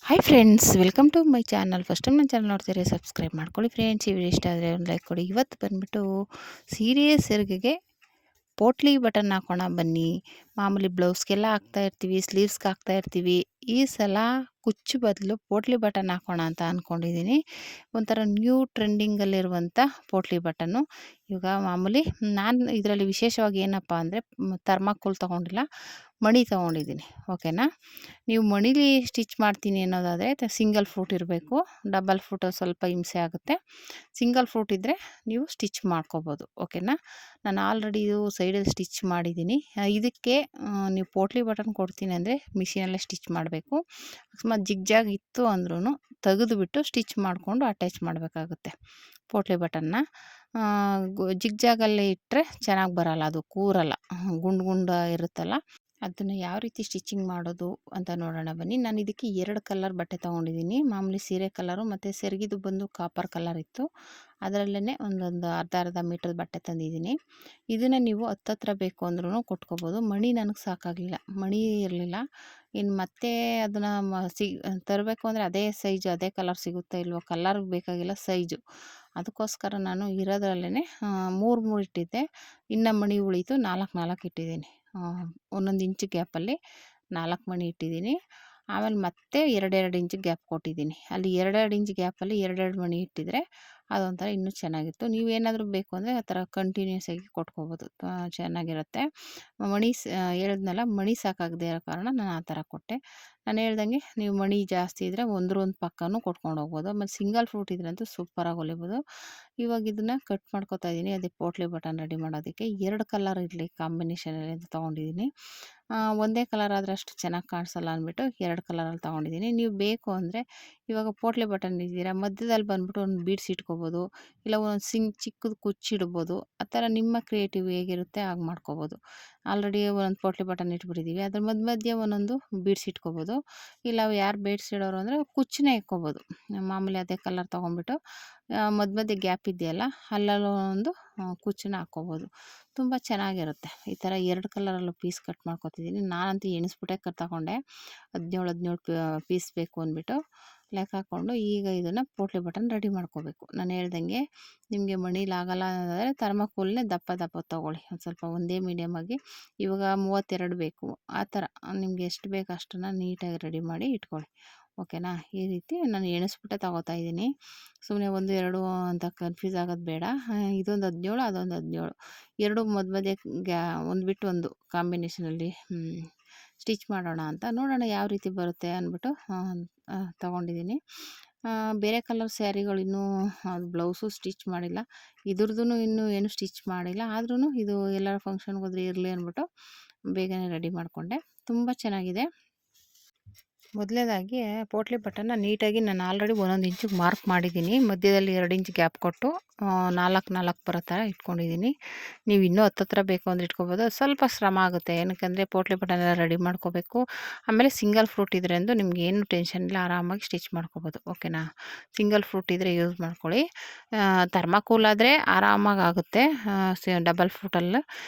Hi friends, welcome to my channel. First time ನನ್ನ channel ನೋಡ್ತೀರಿ, subscribe ಮಾಡ್ಕೊಳ್ಳಿ friends. ಈ ವಿಡಿಯೋ ಇಷ್ಟ ಆದರೆ ಒಂದು ಲೈಕ್ ಕೊಡಿ. ಇವತ್ತು ಬಂದುಬಿಟ್ಟು ಸೀರೆ ಸೆರಗಿಗೆ ಪೋಟ್ಲಿ ಬಟನ್ ಹಾಕೋಣ ಬನ್ನಿ. ಮಾಮೂಲಿ ಬ್ಲೌಸ್ಗೆಲ್ಲ ಹಾಕ್ತಾ ಇರ್ತೀವಿ, ಸ್ಲೀವ್ಸ್ಗೆ ಹಾಕ್ತಾ ಇರ್ತೀವಿ. ಈ ಸಲ ಕುಚ್ಚು ಬದಲು ಪೋಟ್ಲಿ ಬಟನ್ ಹಾಕೋಣ ಅಂತ ಅಂದ್ಕೊಂಡಿದ್ದೀನಿ. ಒಂಥರ ನ್ಯೂ ಟ್ರೆಂಡಿಂಗಲ್ಲಿರುವಂಥ ಪೋಟ್ಲಿ ಬಟನ್ನು. ಇವಾಗ ಮಾಮೂಲಿ ನಾನು ಇದರಲ್ಲಿ ವಿಶೇಷವಾಗಿ ಏನಪ್ಪ ಅಂದರೆ ಥರ್ಮಾಕೋಲ್ ತೊಗೊಂಡಿಲ್ಲ, ಮಣಿ ತೊಗೊಂಡಿದ್ದೀನಿ. ಓಕೆನಾ. ನೀವು ಮಣೀಲಿ ಸ್ಟಿಚ್ ಮಾಡ್ತೀನಿ ಅನ್ನೋದಾದರೆ ಸಿಂಗಲ್ ಫೂಟ್ ಇರಬೇಕು. ಡಬಲ್ ಫೂಟ್ ಸ್ವಲ್ಪ ಹಿಂಸೆ ಆಗುತ್ತೆ. ಸಿಂಗಲ್ ಫೂಟ್ ಇದ್ದರೆ ನೀವು ಸ್ಟಿಚ್ ಮಾಡ್ಕೋಬೋದು. ಓಕೆನಾ. ನಾನು ಆಲ್ರೆಡಿ ಇದು ಸೈಡಲ್ಲಿ ಸ್ಟಿಚ್ ಮಾಡಿದ್ದೀನಿ. ಇದಕ್ಕೆ ನೀವು ಪೋಟ್ಲಿ ಬಟನ್ ಕೊಡ್ತೀನಿ ಅಂದರೆ ಮಿಷಿನಲ್ಲೇ ಸ್ಟಿಚ್ ಮಾಡಬೇಕು. ಅಕಸ್ಮಾತ್ ಜಿಗ್ಜಾಗ್ ಇತ್ತು ಅಂದ್ರೂ ತೆಗೆದುಬಿಟ್ಟು ಸ್ಟಿಚ್ ಮಾಡಿಕೊಂಡು ಅಟ್ಯಾಚ್ ಮಾಡಬೇಕಾಗುತ್ತೆ ಪೋಟ್ಲಿ ಬಟನ್ನ. ಜಿಗ್ಜಾಗಲ್ಲೇ ಇಟ್ಟರೆ ಚೆನ್ನಾಗಿ ಬರೋಲ್ಲ, ಅದು ಕೂರಲ್ಲ, ಗುಂಡು ಇರುತ್ತಲ್ಲ. ಅದನ್ನು ಯಾವ ರೀತಿ ಸ್ಟಿಚಿಂಗ್ ಮಾಡೋದು ಅಂತ ನೋಡೋಣ ಬನ್ನಿ. ನಾನು ಇದಕ್ಕೆ 2 ಕಲರ್ ಬಟ್ಟೆ ತೊಗೊಂಡಿದ್ದೀನಿ. ಮಾಮೂಲಿ ಸೀರೆ ಕಲರು ಮತ್ತು ಸೆರಗಿದು ಬಂದು ಕಾಪರ್ ಕಲರ್ ಇತ್ತು. ಅದರಲ್ಲೇ ಒಂದೊಂದು ಅರ್ಧ ಮೀಟರ್ ಬಟ್ಟೆ ತಂದಿದ್ದೀನಿ. ಇದನ್ನು ನೀವು ಹತ್ತತ್ರ ಬೇಕು ಅಂದ್ರೂ ಕೊಟ್ಕೋಬೋದು. ಮಣಿ ನನಗೆ ಸಾಕಾಗಲಿಲ್ಲ, ಮಣಿ ಇರಲಿಲ್ಲ. ಇನ್ನು ಮತ್ತೆ ಅದನ್ನು ತರಬೇಕು ಅಂದರೆ ಅದೇ ಸೈಜು ಅದೇ ಕಲರ್ ಸಿಗುತ್ತಾ ಇಲ್ವೋ, ಕಲರ್ ಬೇಕಾಗಿಲ್ಲ, ಸೈಜು. ಅದಕ್ಕೋಸ್ಕರ ನಾನು ಇರೋದ್ರಲ್ಲೇ 3 ಇಟ್ಟಿದ್ದೆ. ಇನ್ನು ಮಣಿ ಉಳೀತು 4 ಇಟ್ಟಿದ್ದೀನಿ. 1 ಇಂಚು ಗ್ಯಾಪಲ್ಲಿ 4 ಮಣಿ ಇಟ್ಟಿದ್ದೀನಿ. ಆಮೇಲೆ ಮತ್ತೆ 2 ಇಂಚು ಗ್ಯಾಪ್ ಕೊಟ್ಟಿದ್ದೀನಿ. ಅಲ್ಲಿ 2 ಇಂಚ್ ಗ್ಯಾಪಲ್ಲಿ 2 ಮಣಿ ಇಟ್ಟಿದ್ರೆ ಅದೊಂಥರ ಇನ್ನೂ ಚೆನ್ನಾಗಿತ್ತು. ನೀವೇನಾದರೂ ಬೇಕು ಅಂದರೆ ಆ ಥರ ಕಂಟಿನ್ಯೂಸ್ ಆಗಿ ಕೊಟ್ಕೋಬೋದು, ಚೆನ್ನಾಗಿರುತ್ತೆ. ಮಣಿ ಹೇಳಿದ್ನಲ್ಲ, ಮಣಿ ಸಾಕಾಗದೇ ಇರೋ ಕಾರಣ ನಾನು ಆ ಥರ ಕೊಟ್ಟೆ. ನಾನು ಹೇಳ್ದಂಗೆ ನೀವು ಮಣಿ ಜಾಸ್ತಿ ಇದ್ದರೆ ಒಂದು ಪಕ್ಕನೂ ಕೊಟ್ಕೊಂಡು ಹೋಗ್ಬೋದು. ಆಮೇಲೆ ಸಿಂಗಲ್ ಫ್ರೂಟ್ ಇದ್ರಂತೂ ಸೂಪರಾಗಿ ಹೊಲಿಬೋದು. ಇವಾಗ ಇದನ್ನು ಕಟ್ ಮಾಡ್ಕೊತಾ ಇದ್ದೀನಿ. ಅದೇ ಪೋಟ್ಲಿ ಬಟನ್ ರೆಡಿ ಮಾಡೋದಕ್ಕೆ 2 ಕಲರ್ ಇರಲಿ ಕಾಂಬಿನೇಷನಲ್ಲಿ ಅಂತ ತೊಗೊಂಡಿದ್ದೀನಿ. ಒಂದೇ ಕಲರ್ ಆದರೆ ಅಷ್ಟು ಚೆನ್ನಾಗಿ ಕಾಣಿಸಲ್ಲ ಅಂದ್ಬಿಟ್ಟು 2 ಕಲರಲ್ಲಿ ತೊಗೊಂಡಿದ್ದೀನಿ. ನೀವು ಬೇಕು ಅಂದರೆ ಇವಾಗ ಪೋಟ್ಲಿ ಬಟನ್ ಇದ್ದೀರಾ, ಮಧ್ಯದಲ್ಲಿ ಬಂದ್ಬಿಟ್ಟು ಒಂದು ಬೀಡ್ಸ್ ಇಟ್ಕೋಬೋದು, ಇಲ್ಲ ಒಂದು ಚಿಕ್ಕದು ಕುಚ್ಚಿಡ್ಬೋದು. ಆ ಥರ ನಿಮ್ಮ ಕ್ರಿಯೇಟಿವ್ ಹೇಗಿರುತ್ತೆ ಹಾಗೆ ಮಾಡ್ಕೋಬೋದು. ಆಲ್ರೆಡಿ ಒಂದೊಂದು ಪೋಟ್ಲಿ ಬಟನ್ ಇಟ್ಬಿಟ್ಟಿದ್ದೀವಿ, ಅದ್ರ ಮಧ್ಯೆ ಒಂದೊಂದು ಬೀಡ್ಸ್ ಇಟ್ಕೋಬೋದು. ಇಲ್ಲ ಯಾರು ಬೀಡ್ಸ್ ಇಡೋರು ಅಂದರೆ ಕುಚ್ಚನ್ನೇ ಇಟ್ಕೋಬೋದು. ಮಾಮೂಲಿ ಅದೇ ಕಲರ್ ತೊಗೊಂಬಿಟ್ಟು ಮಧ್ಯೆ ಗ್ಯಾಪ್ ಇದೆಯಲ್ಲ, ಅಲ್ಲಲ್ಲೂ ಒಂದು ಕುಚ್ಚನ್ನ ಹಾಕ್ಕೋಬೋದು. ತುಂಬ ಚೆನ್ನಾಗಿರುತ್ತೆ. ಈ ಥರ 2 ಕಲರಲ್ಲೂ ಪೀಸ್ ಕಟ್ ಮಾಡ್ಕೊತಿದ್ದೀನಿ. ನಾನಂತೂ ಎಣಿಸ್ಬಿಟ್ಟೆ ತಗೊಂಡೆ, 17 ಪೀಸ್ ಬೇಕು ಅಂದ್ಬಿಟ್ಟು ಲೆಕ್ಕ ಹಾಕ್ಕೊಂಡು ಈಗ ಇದನ್ನು ಪೋಟ್ಲಿ ಬಟನ್ ರೆಡಿ ಮಾಡ್ಕೋಬೇಕು. ನಾನು ಹೇಳ್ದಂಗೆ ನಿಮಗೆ ಮಣೀಲಾಗಲ್ಲ ಅನ್ನೋದಾದರೆ ಥರ್ಮಾಕೋಲ್ನೇ ದಪ್ಪ ತೊಗೊಳ್ಳಿ, ಒಂದು ಸ್ವಲ್ಪ ಒಂದೇ ಮೀಡಿಯಮಾಗಿ. ಇವಾಗ 32 ಬೇಕು, ಆ ಥರ ನಿಮಗೆ ಎಷ್ಟು ಬೇಕು ಅಷ್ಟನ್ನು ನೀಟಾಗಿ ರೆಡಿ ಮಾಡಿ ಇಟ್ಕೊಳ್ಳಿ. ಓಕೆನಾ. ಈ ರೀತಿ ನಾನು ಎಣಿಸ್ಬಿಟ್ಟೆ ತೊಗೋತಾ ಇದ್ದೀನಿ. ಸುಮ್ಮನೆ 1, 2 ಅಂತ ಕನ್ಫ್ಯೂಸ್ ಆಗೋದು ಬೇಡ. ಇದೊಂದು 17, ಅದೊಂದು 17, 2 ಮಧ್ಯೆ ಒಂದು ಬಿಟ್ಟು ಒಂದು ಕಾಂಬಿನೇಷನಲ್ಲಿ ಸ್ಟಿಚ್ ಮಾಡೋಣ ಅಂತ ನೋಡೋಣ ಯಾವ ರೀತಿ ಬರುತ್ತೆ ಅಂದ್ಬಿಟ್ಟು ತೊಗೊಂಡಿದ್ದೀನಿ. ಬೇರೆ ಕಲರ್ ಸ್ಯಾರಿಗಳು ಇನ್ನೂ ಅದು ಬ್ಲೌಸು ಸ್ಟಿಚ್ ಮಾಡಿಲ್ಲ, ಇದ್ರದ್ದು ಇನ್ನೂ ಏನು ಸ್ಟಿಚ್ ಮಾಡಿಲ್ಲ. ಆದ್ರೂ ಇದು ಎಲ್ಲರ ಫಂಕ್ಷನ್ಗೆ ಹೋದ್ರೆ ಇರಲಿ ಅಂದ್ಬಿಟ್ಟು ಬೇಗನೆ ರೆಡಿ ಮಾಡಿಕೊಂಡೆ. ತುಂಬ ಚೆನ್ನಾಗಿದೆ. ಮೊದಲನೇದಾಗಿ ಪೋಟ್ಲಿ ಬಟನ್ನ ನೀಟಾಗಿ ನಾನು ಆಲ್ರೆಡಿ 1 ಇಂಚಿಗೆ ಮಾರ್ಕ್ ಮಾಡಿದ್ದೀನಿ. ಮಧ್ಯದಲ್ಲಿ 2 ಇಂಚ್ ಗ್ಯಾಪ್ ಕೊಟ್ಟು 4 ಬರೋ ಥರ ಇಟ್ಕೊಂಡಿದ್ದೀನಿ. ನೀವು ಇನ್ನೂ ಹತ್ತತ್ರ ಬೇಕು ಅಂದರೆ ಇಟ್ಕೋಬೋದು. ಸ್ವಲ್ಪ ಶ್ರಮ ಆಗುತ್ತೆ, ಏನಕ್ಕಂದರೆ ಪೋಟ್ಲಿ ಬಟನ್ ಎಲ್ಲ ರೆಡಿ ಮಾಡ್ಕೋಬೇಕು. ಆಮೇಲೆ ಸಿಂಗಲ್ ಫ್ರೂಟ್ ಇದ್ರೆ ಅಂದು ನಿಮ್ಗೆ ಏನು ಟೆನ್ಷನ್ ಇಲ್ಲ, ಆರಾಮಾಗಿ ಸ್ಟಿಚ್ ಮಾಡ್ಕೋಬೋದು. ಓಕೆನಾ. ಸಿಂಗಲ್ ಫ್ರೂಟ್ ಇದ್ದರೆ ಯೂಸ್ ಮಾಡ್ಕೊಳ್ಳಿ. ಥರ್ಮಾಕೋಲ್ ಆದರೆ ಆರಾಮಾಗಿ ಆಗುತ್ತೆ. ಡಬಲ್ ಫ್ರೂಟಲ್ಲಿ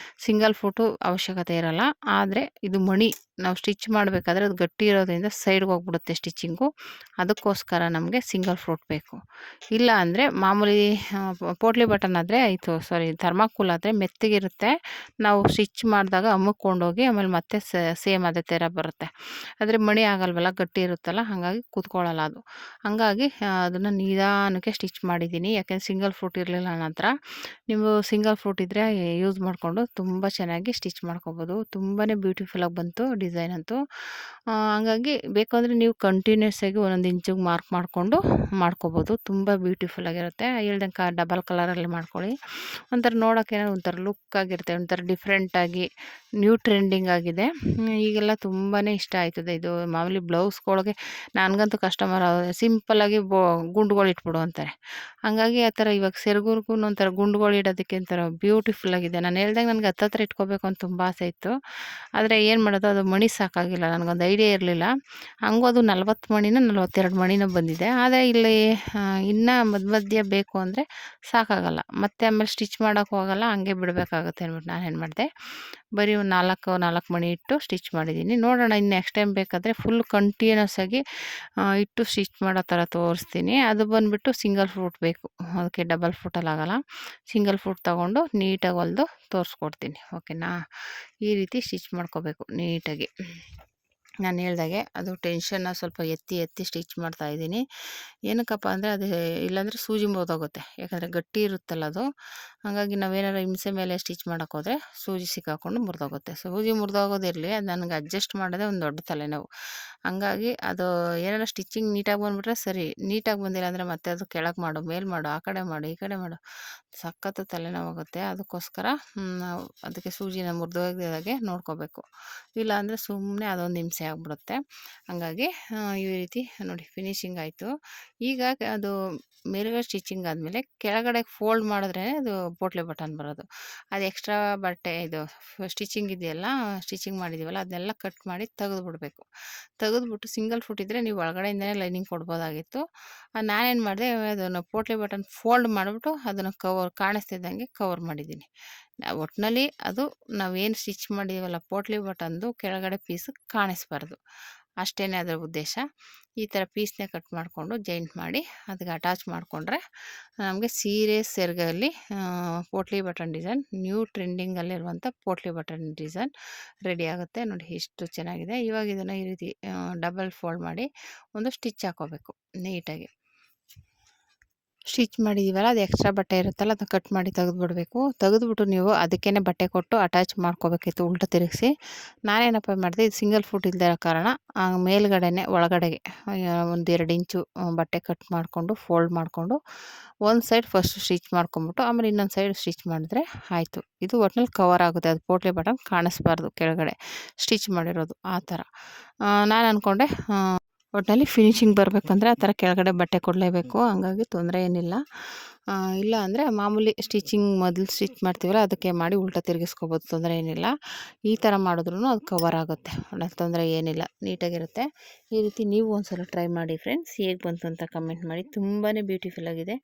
ಸಿಂಗಲ್ ಫ್ರೂಟು ಅವಶ್ಯಕತೆ ಇರೋಲ್ಲ. ಆದರೆ ಇದು ಮಣಿ ನಾವು ಸ್ಟಿಚ್ ಮಾಡಬೇಕಾದ್ರೆ ಅದು ಗಟ್ಟಿ ಇರೋದ್ರಿಂದ ಸೈಡ್ಗೆ ಹೋಗ್ಬಿಡುತ್ತೆ ಸ್ಟಿಚಿಂಗು. ಅದಕ್ಕೋಸ್ಕರ ನಮಗೆ ಸಿಂಗಲ್ ಫ್ರೂಟ್ ಬೇಕು. ಇಲ್ಲ ಅಂದರೆ ಮಾಮೂಲಿ ಪೋಟ್ಲಿ ಬಟನ್ ಆದರೆ ಥರ್ಮಾಕೋಲ್ ಆದರೆ ಮೆತ್ತಗಿರುತ್ತೆ. ನಾವು ಸ್ಟಿಚ್ ಮಾಡಿದಾಗ ಅಮ್ಮಕ್ಕೊಂಡೋಗಿ ಆಮೇಲೆ ಮತ್ತೆ ಸೇಮ್ ಅದೇ ಥರ ಬರುತ್ತೆ. ಆದರೆ ಮಣಿ ಆಗಲ್ವಲ್ಲ, ಗಟ್ಟಿ ಇರುತ್ತಲ್ಲ, ಹಾಗಾಗಿ ಕೂತ್ಕೊಳ್ಳಲ್ಲ ಅದು. ಹಾಗಾಗಿ ಅದನ್ನು ನಿಧಾನಕ್ಕೆ ಸ್ಟಿಚ್ ಮಾಡಿದ್ದೀನಿ. ಯಾಕೆಂದರೆ ಸಿಂಗಲ್ ಫ್ರೂಟ್ ಇರಲಿಲ್ಲ ನನ್ನ ಹತ್ರ. ನೀವು ಸಿಂಗಲ್ ಫ್ರೂಟ್ ಇದ್ದರೆ ಯೂಸ್ ಮಾಡಿಕೊಂಡು ತುಂಬ ಚೆನ್ನಾಗಿ ಸ್ಟಿಚ್ ಮಾಡ್ಕೋಬೋದು. ತುಂಬಾ ಬ್ಯೂಟಿಫುಲ್ಲಾಗಿ ಬಂತು ಡಿಸೈನ್ ಅಂತೂ. ಹಾಗಾಗಿ ಬೇಕಾದರೆ ನೀವು ಕಂಟಿನ್ಯೂಸ್ ಆಗಿ 1 ಇಂಚಿಗೆ ಮಾರ್ಕ್ ಮಾಡಿಕೊಂಡು ಮಾಡ್ಕೋಬೋದು. ತುಂಬ ಬ್ಯೂಟಿಫುಲ್ಲಾಗಿರುತ್ತೆ. ಹೇಳ್ದಂಗೆ ಡಬಲ್ ಕಲರಲ್ಲಿ ಮಾಡ್ಕೊಳ್ಳಿ. ಒಂಥರ ನೋಡೋಕೆ ಒಂಥರ ಲುಕ್ ಆಗಿರುತ್ತೆ, ಒಂಥರ ಡಿಫ್ರೆಂಟಾಗಿ ನ್ಯೂ ಟ್ರೆಂಡಿಂಗ್ ಆಗಿದೆ. ಈಗೆಲ್ಲ ತುಂಬಾ ಇಷ್ಟ ಆಯ್ತದೆ ಇದು. ಮಾಮೂಲಿ ಬ್ಲೌಸ್ಗಳಿಗೆ ನನಗಂತೂ ಕಸ್ಟಮರ್ ಸಿಂಪಲ್ಲಾಗಿ ಗುಂಡುಗಳು ಇಟ್ಬಿಡು ಅಂತಾರೆ. ಹಾಗಾಗಿ ಆ ಥರ ಇವಾಗ ಸೆರಗುರ್ಗೂ ಒಂಥರ ಗುಂಡುಗಳು ಇಡೋದಕ್ಕೆ ಒಂಥರ ಬ್ಯೂಟಿಫುಲ್ಲಾಗಿದೆ. ನಾನು ಹೇಳ್ದಂಗೆ ನನಗೆ ಹತ್ತತ್ರ ಇಟ್ಕೋಬೇಕು ಅಂತ ತುಂಬ ಆಸೆ ಇತ್ತು. ಆದರೆ ಏನು ಮಾಡೋದು, ಅದು ಮಣಿ ಸಾಕಾಗಿಲ್ಲ, ನನಗೊಂದು ಐಡಿಯಾ ಇರಲಿಲ್ಲ. ಹಂಗೂ ಅದು 40 ಮಣಿನೋ 42 ಮಣಿನೋ ಬಂದಿದೆ. ಆದರೆ ಇಲ್ಲಿ ಇನ್ನೂ ಮಧ್ಯ ಬೇಕು ಅಂದರೆ ಸಾಕಾಗಲ್ಲ. ಮತ್ತೆ ಆಮೇಲೆ ಸ್ಟಿಚ್ ಮಾಡೋಕ್ಕೂ ಆಗಲ್ಲ, ಹಂಗೆ ಬಿಡಬೇಕಾಗುತ್ತೆ ಅಂದ್ಬಿಟ್ಟು ನಾನೇನು ಮಾಡಿದೆ, ಬರೀ ಒಂದು 4 ಮಣಿ ಇಟ್ಟು ಸ್ಟಿಚ್ ಮಾಡಿದ್ದೀನಿ. ನೋಡೋಣ ಇನ್ನು ನೆಕ್ಸ್ಟ್ ಟೈಮ್ ಬೇಕಾದರೆ ಫುಲ್ ಕಂಟಿನ್ಯೂಸ್ ಆಗಿ ಇಟ್ಟು ಸ್ಟಿಚ್ ಮಾಡೋ ಥರ ತೋರಿಸ್ತೀನಿ. ಅದು ಬಂದುಬಿಟ್ಟು ಸಿಂಗಲ್ ಫ್ರೂಟ್ ಬೇಕು, ಅದಕ್ಕೆ ಡಬಲ್ ಫ್ರೂಟಲ್ಲಿ ಆಗೋಲ್ಲ. ಸಿಂಗಲ್ ಫ್ರೂಟ್ ತೊಗೊಂಡು ನೀಟಾಗಿ ಹೊಲಿದು ತೋರಿಸ್ಕೊಡ್ತೀನಿ, ಓಕೆನಾ. ಈ ರೀತಿ ಸ್ಟಿಚ್ ಮಾಡ್ಕೋಬೇಕು ನೀಟಾಗಿ. ನಾನು ಹೇಳ್ದಾಗೆ ಅದು ಟೆನ್ಷನ್ನ ಸ್ವಲ್ಪ ಎತ್ತಿ ಸ್ಟಿಚ್ ಮಾಡ್ತಾಯಿದ್ದೀನಿ. ಏನಕ್ಕಪ್ಪ ಅಂದರೆ ಅದು ಇಲ್ಲಾಂದರೆ ಸೂಜಿ ಮುರಿದೋಗುತ್ತೆ, ಯಾಕಂದರೆ ಗಟ್ಟಿ ಇರುತ್ತಲ್ಲ ಅದು. ಹಾಗಾಗಿ ನಾವೇನಾರು ಹಿಂಸೆ ಮೇಲೆ ಸ್ಟಿಚ್ ಮಾಡೋಕ್ಕೋದ್ರೆ ಸೂಜಿ ಸಿಕ್ಕಾಕೊಂಡು ಮುರಿದೋಗುತ್ತೆ. ಸೂಜಿ ಮುರಿದೋಗೋದಿರಲಿ, ಅದು ನನಗೆ ಅಡ್ಜಸ್ಟ್ ಮಾಡೋದೇ ಒಂದು ದೊಡ್ಡ ತಲೆನೋವು. ಹಂಗಾಗಿ ಅದು ಏನಾರ ಸ್ಟಿಚಿಂಗ್ ನೀಟಾಗಿ ಬಂದುಬಿಟ್ರೆ ಸರಿ, ನೀಟಾಗಿ ಬಂದಿಲ್ಲ ಅಂದರೆ ಮತ್ತೆ ಅದು ಕೆಳಗೆ ಮಾಡು, ಮೇಲ್ ಮಾಡು, ಆ ಕಡೆ ಮಾಡು, ಈ ಕಡೆ ಮಾಡು, ಸಖತ್ತು ತಲೆನೋವಾಗುತ್ತೆ. ಅದಕ್ಕೋಸ್ಕರ ನಾವು ಅದಕ್ಕೆ ಸೂಜಿನ ಮುರಿದೋಗದಾಗೆ ನೋಡ್ಕೋಬೇಕು. ಇಲ್ಲ ಅಂದರೆ ಸುಮ್ಮನೆ ಅದೊಂದು ಹಿಂಸೆ ಆಗಿಬಿಡುತ್ತೆ. ಹಂಗಾಗಿ ಈ ರೀತಿ ನೋಡಿ ಫಿನಿಶಿಂಗ್ ಆಯಿತು. ಈಗ ಅದು ಮೇಲ್ಗಡೆ ಸ್ಟಿಚಿಂಗ್ ಆದಮೇಲೆ ಕೆಳಗಡೆ ಫೋಲ್ಡ್ ಮಾಡಿದ್ರೆ ಅದು ಪೋಟ್ಲಿ ಬಟನ್ ಬರೋದು. ಅದು ಎಕ್ಸ್ಟ್ರಾ ಬಟ್ಟೆ ಇದು ಸ್ಟಿಚಿಂಗ್ ಇದೆಯಲ್ಲ, ಸ್ಟಿಚಿಂಗ್ ಮಾಡಿದ್ದೀವಲ್ಲ ಅದನ್ನೆಲ್ಲ ಕಟ್ ಮಾಡಿ ತೆಗೆದುಬಿಡ್ಬೇಕು. ತೆಗೆದುಬಿಟ್ಟು ಸಿಂಗಲ್ ಫುಟ್ ಇದ್ದರೆ ನೀವು ಒಳಗಡೆಯಿಂದನೇ ಲೈನಿಂಗ್ ಕೊಡ್ಬೋದಾಗಿತ್ತು. ನಾನೇನು ಮಾಡಿದೆ, ಅದನ್ನು ಪೋಟ್ಲಿ ಬಟನ್ ಫೋಲ್ಡ್ ಮಾಡಿಬಿಟ್ಟು ಅದನ್ನು ಕಾಣಿಸ್ತಿದ್ದಂಗೆ ಕವರ್ ಮಾಡಿದ್ದೀನಿ. ಒಟ್ಟಿನಲ್ಲಿ ಅದು ನಾವೇನು ಸ್ಟಿಚ್ ಮಾಡಿದ್ದೀವಲ್ಲ ಪೋಟ್ಲಿ ಬಟನ್ದು ಕೆಳಗಡೆ ಪೀಸ್ ಕಾಣಿಸ್ಬಾರ್ದು, ಅಷ್ಟೇ ಅದರ ಉದ್ದೇಶ. ಈ ಥರ ಪೀಸ್ನೇ ಕಟ್ ಮಾಡಿಕೊಂಡು ಜಾಯಿಂಟ್ ಮಾಡಿ ಅದಕ್ಕೆ ಅಟ್ಯಾಚ್ ಮಾಡಿಕೊಂಡ್ರೆ ನಮಗೆ ಸೀರೆ ಸೆರಗಲ್ಲಿ ಪೋಟ್ಲಿ ಬಟನ್ ಡಿಸೈನ್, ನ್ಯೂ ಟ್ರೆಂಡಿಂಗಲ್ಲಿರುವಂಥ ಪೋಟ್ಲಿ ಬಟನ್ ಡಿಸೈನ್ ರೆಡಿ ಆಗುತ್ತೆ. ನೋಡಿ ಎಷ್ಟು ಚೆನ್ನಾಗಿದೆ. ಇವಾಗ ಇದನ್ನು ಈ ರೀತಿ ಡಬಲ್ ಫೋಲ್ಡ್ ಮಾಡಿ ಒಂದು ಸ್ಟಿಚ್ ಹಾಕೋಬೇಕು ನೀಟಾಗಿ. ಸ್ಟಿಚ್ ಮಾಡಿದ್ದೀವಲ್ಲ, ಅದು ಎಕ್ಸ್ಟ್ರಾ ಬಟ್ಟೆ ಇರುತ್ತಲ್ಲ ಅದನ್ನ ಕಟ್ ಮಾಡಿ ತೆಗೆದುಬಿಡಬೇಕು. ತೆಗೆದುಬಿಟ್ಟು ನೀವು ಅದಕ್ಕೇ ಬಟ್ಟೆ ಕೊಟ್ಟು ಅಟ್ಯಾಚ್ ಮಾಡ್ಕೋಬೇಕಿತ್ತು ಉಲ್ಟಾ ತಿರುಗಿಸಿ. ನಾನೇನಪ್ಪ ಮಾಡಿದೆ, ಇದು ಸಿಂಗಲ್ ಫುಟ್ ಇಲ್ಲದೆ ಇರೋ ಕಾರಣ ಮೇಲ್ಗಡೆನೇ ಒಳಗಡೆಗೆ ಒಂದು 2 ಇಂಚು ಬಟ್ಟೆ ಕಟ್ ಮಾಡಿಕೊಂಡು ಫೋಲ್ಡ್ ಮಾಡಿಕೊಂಡು ಒಂದು ಸೈಡ್ ಫಸ್ಟ್ ಸ್ಟಿಚ್ ಮಾಡ್ಕೊಂಬಿಟ್ಟು ಆಮೇಲೆ ಇನ್ನೊಂದು ಸೈಡ್ ಸ್ಟಿಚ್ ಮಾಡಿದ್ರೆ ಆಯಿತು. ಇದು ಒಟ್ಟಿನಲ್ಲಿ ಕವರ್ ಆಗುತ್ತೆ, ಅದು ಪೋಟ್ಲಿ ಬಟನ್ ಕಾಣಿಸ್ಬಾರ್ದು ಕೆಳಗಡೆ ಸ್ಟಿಚ್ ಮಾಡಿರೋದು. ಆ ಥರ ನಾನು ಅಂದ್ಕೊಂಡೆ ಒಟ್ಟಿನಲ್ಲಿ ಫಿನಿಶಿಂಗ್ ಬರಬೇಕಂದ್ರೆ ಆ ಥರ ಕೆಳಗಡೆ ಬಟ್ಟೆ ಕೊಡಲೇಬೇಕು. ಹಂಗಾಗಿ ತೊಂದರೆ ಏನಿಲ್ಲ. ಇಲ್ಲ ಅಂದರೆ ಮಾಮೂಲಿ ಸ್ಟಿಚಿಂಗ್ ಮೊದಲು ಸ್ಟಿಚ್ ಮಾಡ್ತೀವಲ್ಲ ಅದಕ್ಕೆ ಮಾಡಿ ಉಲ್ಟಾ ತಿರುಗಿಸ್ಕೋಬೋದು, ತೊಂದರೆ ಏನಿಲ್ಲ. ಈ ಥರ ಮಾಡಿದ್ರೂ ಅದು ಕವರ್ ಆಗುತ್ತೆ, ತೊಂದರೆ ಏನಿಲ್ಲ, ನೀಟಾಗಿರುತ್ತೆ. ಈ ರೀತಿ ನೀವು ಒಂದ್ಸಲ ಟ್ರೈ ಮಾಡಿ ಫ್ರೆಂಡ್ಸ್. ಹೇಗೆ ಬಂತು ಅಂತ ಕಮೆಂಟ್ ಮಾಡಿ. ತುಂಬಾ ಬ್ಯೂಟಿಫುಲ್ಲಾಗಿದೆ.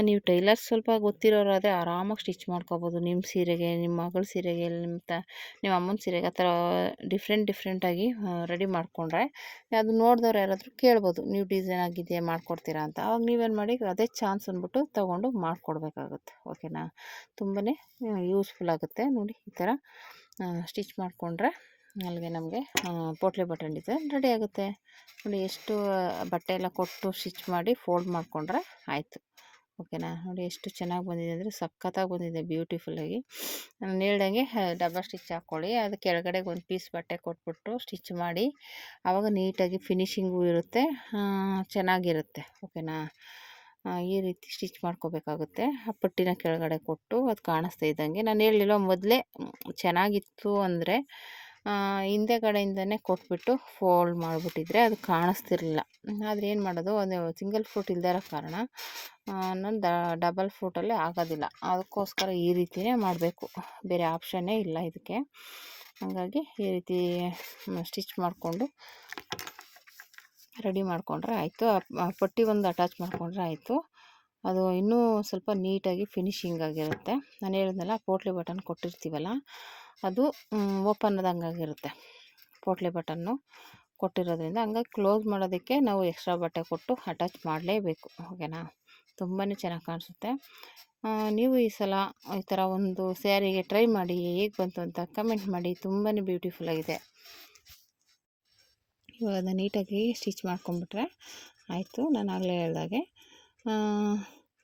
ನೀವು ಟೈಲರ್ಸ್ ಸ್ವಲ್ಪ ಗೊತ್ತಿರೋರಾದರೆ ಆರಾಮಾಗಿ ಸ್ಟಿಚ್ ಮಾಡ್ಕೋಬೋದು. ನಿಮ್ಮ ಸೀರೆಗೆ, ನಿಮ್ಮ ಮಗಳ ಸೀರೆಗೆ, ನಿಮ್ಮ ಅಮ್ಮನ ಸೀರೆಗೆ ಆ ಥರ ಡಿಫ್ರೆಂಟಾಗಿ ರೆಡಿ ಮಾಡಿಕೊಂಡ್ರೆ ಅದು ನೋಡಿದವ್ರು ಯಾರಾದರೂ ಕೇಳ್ಬೋದು, ನೀವು ಡಿಸೈನ್ ಆಗಿದೆಯಾ ಮಾಡಿಕೊಡ್ತೀರಾ ಅಂತ. ಅವಾಗ ನೀವೇನು ಮಾಡಿ ಅದೇ ಚಾನ್ಸ್ ಅಂದ್ಬಿಟ್ಟು ತೊಗೊಂಡು ಮಾಡಿಕೊಡ್ಬೇಕಾಗುತ್ತೆ, ಓಕೆನಾ. ತುಂಬಾ ಯೂಸ್ಫುಲ್ ಆಗುತ್ತೆ. ನೋಡಿ ಈ ಥರ ಸ್ಟಿಚ್ ಮಾಡಿಕೊಂಡ್ರೆ ಅಲ್ಲಿಗೆ ನಮಗೆ ಪೋಟ್ಲಿ ಬಟನ್ ಡಿಸೈನ್ ರೆಡಿ ಆಗುತ್ತೆ. ನೋಡಿ ಎಷ್ಟು ಬಟ್ಟೆ ಎಲ್ಲ ಕೊಟ್ಟು ಸ್ಟಿಚ್ ಮಾಡಿ ಫೋಲ್ಡ್ ಮಾಡಿಕೊಂಡ್ರೆ ಆಯಿತು, ಓಕೆನಾ. ನೋಡಿ ಎಷ್ಟು ಚೆನ್ನಾಗಿ ಬಂದಿದೆ ಅಂದರೆ ಸಖತ್ತಾಗಿ ಬಂದಿದೆ ಬ್ಯೂಟಿಫುಲ್ಲಾಗಿ. ನಾನು ಹೇಳ್ದಂಗೆ ಡಬಲ್ ಸ್ಟಿಚ್ ಹಾಕ್ಕೊಳ್ಳಿ. ಅದು ಕೆಳಗಡೆಗೆ ಒಂದು ಪೀಸ್ ಬಟ್ಟೆ ಕೊಟ್ಬಿಟ್ಟು ಸ್ಟಿಚ್ ಮಾಡಿ, ಆವಾಗ ನೀಟಾಗಿ ಫಿನಿಶಿಂಗು ಇರುತ್ತೆ, ಚೆನ್ನಾಗಿರುತ್ತೆ, ಓಕೆನಾ. ಈ ರೀತಿ ಸ್ಟಿಚ್ ಮಾಡ್ಕೋಬೇಕಾಗುತ್ತೆ. ಆ ಪಟ್ಟಿನ ಕೆಳಗಡೆ ಕೊಟ್ಟು ಅದು ಕಾಣಿಸ್ತಾ ಇದ್ದಂಗೆ, ನಾನು ಹೇಳಿಲ್ಲ ಮೊದಲೇ ಚೆನ್ನಾಗಿತ್ತು ಅಂದರೆ ಹಿಂದೆ ಕಡೆಯಿಂದನೇ ಕೊಟ್ಬಿಟ್ಟು ಫೋಲ್ಡ್ ಮಾಡಿಬಿಟ್ಟಿದ್ರೆ ಅದು ಕಾಣಿಸ್ತಿರ್ಲಿಲ್ಲ. ಆದರೆ ಏನು ಮಾಡೋದು, ಒಂದು ಸಿಂಗಲ್ ಫ್ರೂಟ್ ಇಲ್ಲದೇ ಇರೋ ಕಾರಣ ನಾನು ಡಬಲ್ ಫ್ರೂಟಲ್ಲೇ ಆಗೋದಿಲ್ಲ. ಅದಕ್ಕೋಸ್ಕರ ಈ ರೀತಿಯೇ ಮಾಡಬೇಕು, ಬೇರೆ ಆಪ್ಷನ್ನೇ ಇಲ್ಲ ಇದಕ್ಕೆ. ಹಾಗಾಗಿ ಈ ರೀತಿ ಸ್ಟಿಚ್ ಮಾಡಿಕೊಂಡು ರೆಡಿ ಮಾಡಿಕೊಂಡ್ರೆ ಆಯಿತು. ಆ ಪಟ್ಟಿ ಒಂದು ಅಟ್ಯಾಚ್ ಮಾಡಿಕೊಂಡ್ರೆ ಆಯಿತು. ಅದು ಇನ್ನೂ ಸ್ವಲ್ಪ ನೀಟಾಗಿ ಫಿನಿಶಿಂಗ್ ಆಗಿರುತ್ತೆ. ನಾನು ಹೇಳಿದ್ನಲ್ಲ ಪೋಟ್ಲಿ ಬಟನ್ ಕೊಟ್ಟಿರ್ತೀವಲ್ಲ ಅದು ಓಪನ್ ಆದಂಗಾಗಿರುತ್ತೆ ಪೋಟ್ಲಿ ಬಟನ್ನು ಕೊಟ್ಟಿರೋದ್ರಿಂದ. ಹಂಗಾಗಿ ಕ್ಲೋಸ್ ಮಾಡೋದಕ್ಕೆ ನಾವು ಎಕ್ಸ್ಟ್ರಾ ಬಟ್ಟೆ ಕೊಟ್ಟು ಅಟ್ಯಾಚ್ ಮಾಡಲೇಬೇಕು, ಓಕೆನಾ. ತುಂಬಾ ಚೆನ್ನಾಗಿ ಕಾಣಿಸುತ್ತೆ. ನೀವು ಈ ಸಲ ಈ ಥರ ಒಂದು ಸ್ಯಾರಿಗೆ ಟ್ರೈ ಮಾಡಿ, ಹೇಗೆ ಬಂತು ಅಂತ ಕಮೆಂಟ್ ಮಾಡಿ. ತುಂಬಾ ಬ್ಯೂಟಿಫುಲ್ಲಾಗಿದೆ. ಇವಾಗ ಅದನ್ನು ನೀಟಾಗಿ ಸ್ಟಿಚ್ ಮಾಡ್ಕೊಂಬಿಟ್ರೆ ಆಯಿತು. ನಾನು ಆಗಲೇ ಹೇಳ್ದಾಗೆ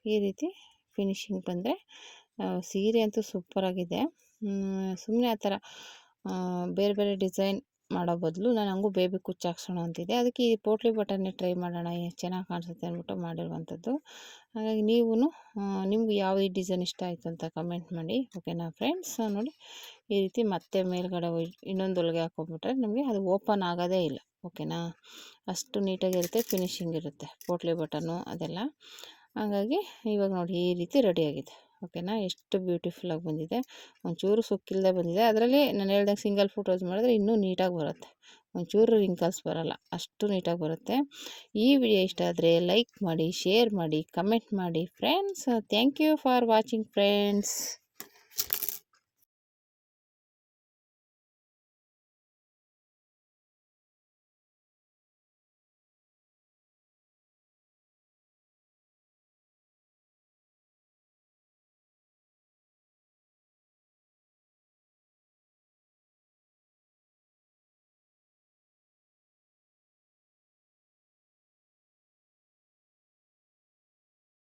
ಈ ರೀತಿ ಫಿನಿಶಿಂಗ್ ಬಂದರೆ ಸೀರೆ ಅಂತೂ ಸೂಪರಾಗಿದೆ. ಸುಮ್ಮನೆ ಆ ಥರ ಬೇರೆ ಬೇರೆ ಡಿಸೈನ್ ಮಾಡೋ ಬದಲು ನಾನು ಹಂಗೂ ಬೇಬಿ ಕುಚ್ಚು ಹಾಕ್ಸೋಣ ಅಂತಿದ್ದೆ. ಅದಕ್ಕೆ ಈ ಪೋಟ್ಲಿ ಬಟನ್ನೇ ಟ್ರೈ ಮಾಡೋಣ, ಚೆನ್ನಾಗಿ ಕಾಣಿಸುತ್ತೆ ಅಂದ್ಬಿಟ್ಟು ಮಾಡಿರುವಂಥದ್ದು. ಹಾಗಾಗಿ ನೀವು ನಿಮ್ಗೆ ಯಾವ ಈ ಡಿಸೈನ್ ಇಷ್ಟ ಆಯಿತು ಅಂತ ಕಮೆಂಟ್ ಮಾಡಿ, ಓಕೆನಾ ಫ್ರೆಂಡ್ಸ್. ನೋಡಿ ಈ ರೀತಿ ಮತ್ತೆ ಮೇಲ್ಗಡೆ ಇನ್ನೊಂದು ಹೊಲಿಗೆ ಹಾಕೊಂಡ್ಬಿಟ್ರೆ ನಮಗೆ ಅದು ಓಪನ್ ಆಗೋದೇ ಇಲ್ಲ, ಓಕೆನಾ. ಅಷ್ಟು ನೀಟಾಗಿರುತ್ತೆ, ಫಿನಿಶಿಂಗ್ ಇರುತ್ತೆ ಪೋಟ್ಲಿ ಬಟನ್ನು ಅದೆಲ್ಲ. ಹಾಗಾಗಿ ಇವಾಗ ನೋಡಿ ಈ ರೀತಿ ರೆಡಿಯಾಗಿದೆ, ಓಕೆನಾ. ಎಷ್ಟು ಬ್ಯೂಟಿಫುಲ್ಲಾಗಿ ಬಂದಿದೆ, ಒಂಚೂರು ಸುಕ್ಕಿಲ್ಲದೆ ಬಂದಿದೆ. ಅದರಲ್ಲಿ ನಾನು ಹೇಳ್ದಂಗೆ ಸಿಂಗಲ್ ಫುಟ್ ರೋಸ್ ಮಾಡಿದ್ರೆ ಇನ್ನೂ ನೀಟಾಗಿ ಬರುತ್ತೆ, ಒಂಚೂರು ರಿಂಕಲ್ಸ್ ಬರೋಲ್ಲ, ಅಷ್ಟು ನೀಟಾಗಿ ಬರುತ್ತೆ. ಈ ವಿಡಿಯೋ ಇಷ್ಟ ಆದರೆ ಲೈಕ್ ಮಾಡಿ, ಶೇರ್ ಮಾಡಿ, ಕಮೆಂಟ್ ಮಾಡಿ friends. Thank you for watching friends.